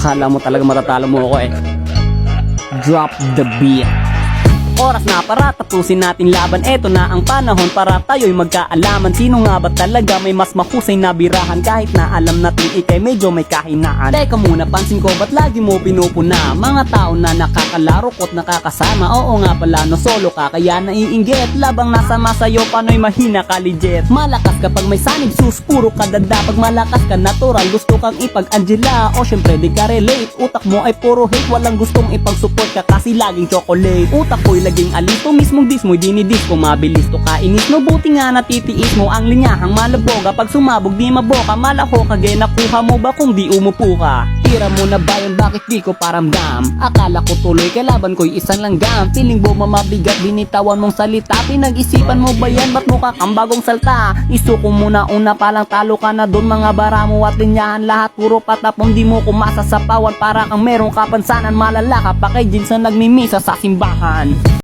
Kala mo talaga matatalo mo ako eh. Drop the beat. Oras na para tapusin natin laban. Eto na ang panahon para tayo'y magkaalaman. Sino nga ba talaga may mas mahusay na birahan? Kahit na alam natin ikay medyo may kahinaan. Teka muna, pansin ko ba't lagi mo pinupuna? Mga tao na nakakalaro ko't nakakasama. Oo nga pala, no solo ka kaya naiinggit. Labang nasa masayo, pano'y mahina ka legit. Malakas kapag may sanib, sus puro ka dada. Pag malakas ka natural, gusto kang ipag-Angela. O syempre di ka relate, utak mo ay puro hate. Walang gustong ipag-support ka kasi laging chocolate. Utak ko'y laging alito, mismong dis mo'y dinidis ko. Mabilis to kainis, no buti nga natitiis mo ang linyahang malaboga. Pag sumabog di maboka, malaho ka ge, nakuha mo ba kung di umupo ka? Tira mo na ba yun, bakit di ko paramdam? Akala ko tuloy kalaban ko'y isang langgam. Feeling mo mamabigat, binitawan mong salita. Pinag-isipan mo ba yan, ba't mukha kang bagong salta? Isuko mo na una palang talo ka na dun. Mga bara mo at linyahan lahat puro patapong. Di mo kumasa sa pawan, para kang merong kapansanan. Malala ka pa kay jeans na nagmimisa sa simbahan.